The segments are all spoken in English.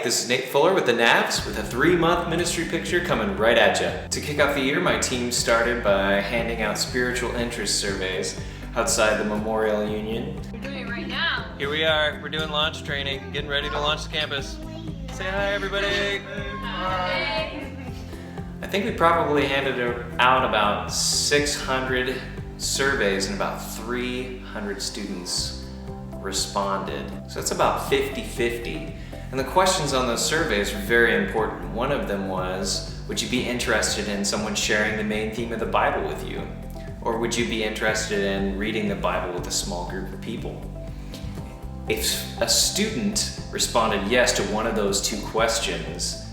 Hey, this is Nate Fuller with the Navs with a 3-month ministry picture coming right at you. To kick off the year, my team started by handing out spiritual interest surveys outside the Memorial Union. We're doing it right now. Here we are, we're doing launch training, getting ready to launch the campus. Say hi, everybody. Hi. I think we probably handed out about 600 surveys and about 300 students responded. So it's about 50-50. And the questions on those surveys were very important. One of them was, would you be interested in someone sharing the main theme of the Bible with you? Or would you be interested in reading the Bible with a small group of people? If a student responded yes to one of those two questions,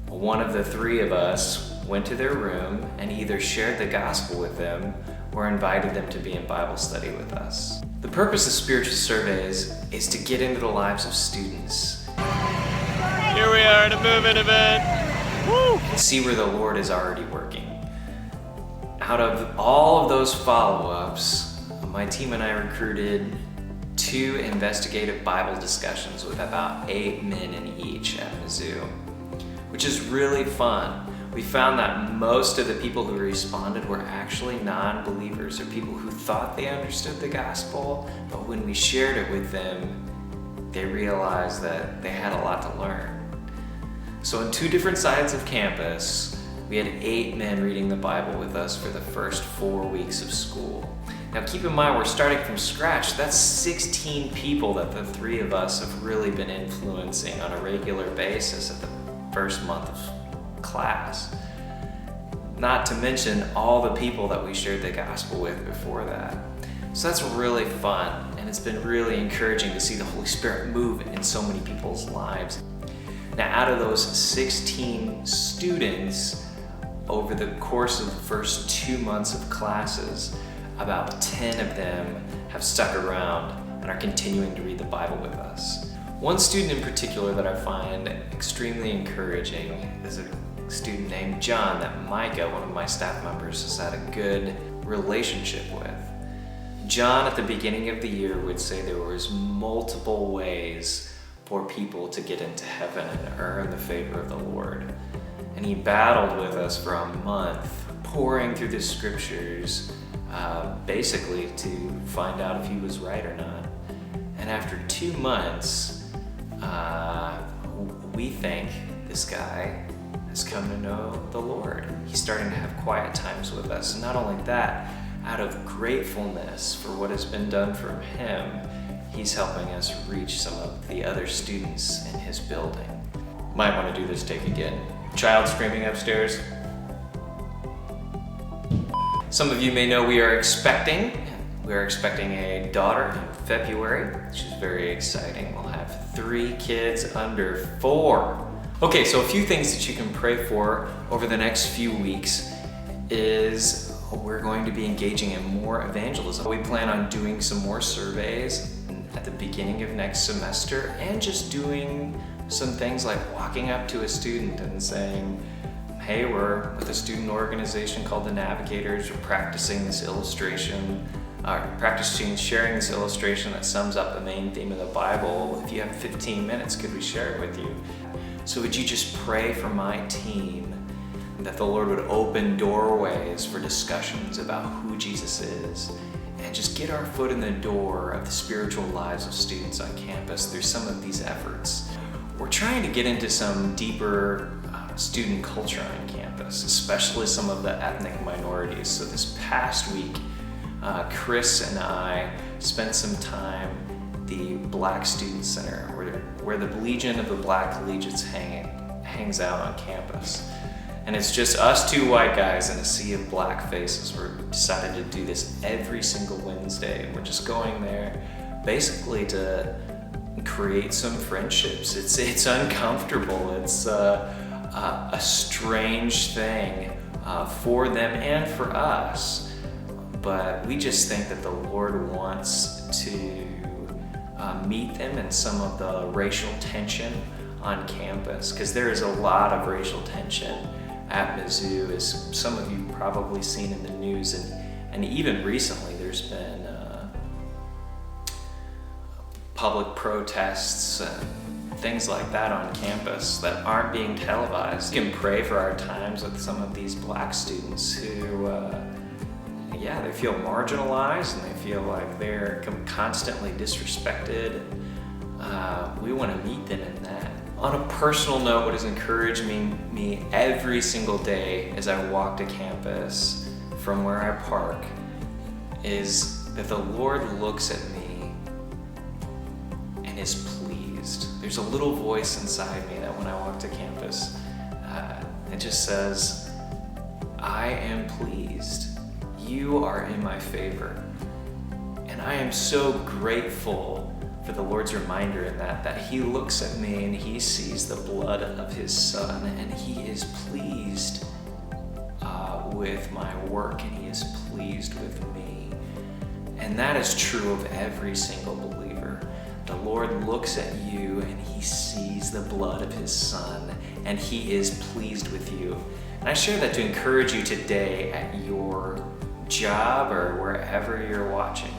one of the three of us went to their room and either shared the gospel with them or invited them to be in Bible study with us. The purpose of spiritual surveys is to get into the lives of students. Here we are at a move-in event. Woo! See where the Lord is already working. Out of all of those follow-ups, my team and I recruited 2 investigative Bible discussions with about 8 men in each at Mizzou, which is really fun. We found that most of the people who responded were actually non-believers or people who thought they understood the gospel, but when we shared it with them, they realized that they had a lot to learn. So on 2 different sides of campus, we had 8 men reading the Bible with us for the first 4 weeks of school. Now keep in mind, we're starting from scratch. That's 16 people that the 3 of us have really been influencing on a regular basis at the first month of class. Not to mention all the people that we shared the gospel with before that. So that's really fun, and it's been really encouraging to see the Holy Spirit move in so many people's lives. Now out of those 16 students, over the course of the first 2 months of classes, about 10 of them have stuck around and are continuing to read the Bible with us. One student in particular that I find extremely encouraging is a student named John that Micah, one of my staff members, has had a good relationship with. John at the beginning of the year would say there was multiple ways for people to get into heaven and earn the favor of the Lord. And he battled with us for a month, pouring through the scriptures, basically to find out if he was right or not. And after 2 months, we think this guy has come to know the Lord. He's starting to have quiet times with us. And not only that, out of gratefulness for what has been done for him, he's helping us reach some of the other students in his building. Might want to do this take again. Child screaming upstairs. Some of you may know we are expecting a daughter in February, which is very exciting. We'll have 3 kids under 4. Okay, so a few things that you can pray for over the next few weeks is we're going to be engaging in more evangelism. We plan on doing some more surveys at the beginning of next semester and just doing some things like walking up to a student and saying, hey, we're with a student organization called the Navigators. We're practicing this illustration, sharing this illustration that sums up the main theme of the Bible. If you have 15 minutes, could we share it with you? So would you just pray for my team that the Lord would open doorways for discussions about who Jesus is and just get our foot in the door of the spiritual lives of students on campus through some of these efforts. We're trying to get into some deeper student culture on campus, especially some of the ethnic minorities. So this past week, Chris and I spent some time at the Black Student Center, where the Legion of the Black Collegiates hangs out on campus. And it's just us 2 white guys in a sea of black faces. We decided to do this every single Wednesday. We're just going there basically to create some friendships. It's uncomfortable. It's a strange thing for them and for us. But we just think that the Lord wants to meet them in some of the racial tension on campus, because there is a lot of racial tension at Mizzou, as some of you probably seen in the news, and even recently there's been public protests things like that on campus that aren't being televised. You can pray for our times with some of these Black students who, they feel marginalized and they feel like they're constantly disrespected. We want to meet them in that. On a personal note, what has encouraged me every single day as I walk to campus from where I park is that the Lord looks at me and is pleased. There's a little voice inside me that when I walk to campus, it just says, I am pleased. You are in my favor. And I am so grateful for the Lord's reminder in that He looks at me and He sees the blood of His Son and He is pleased with my work and He is pleased with me. And that is true of every single believer. The Lord looks at you and He sees the blood of His Son and He is pleased with you. And I share that to encourage you today at your job or wherever you're watching.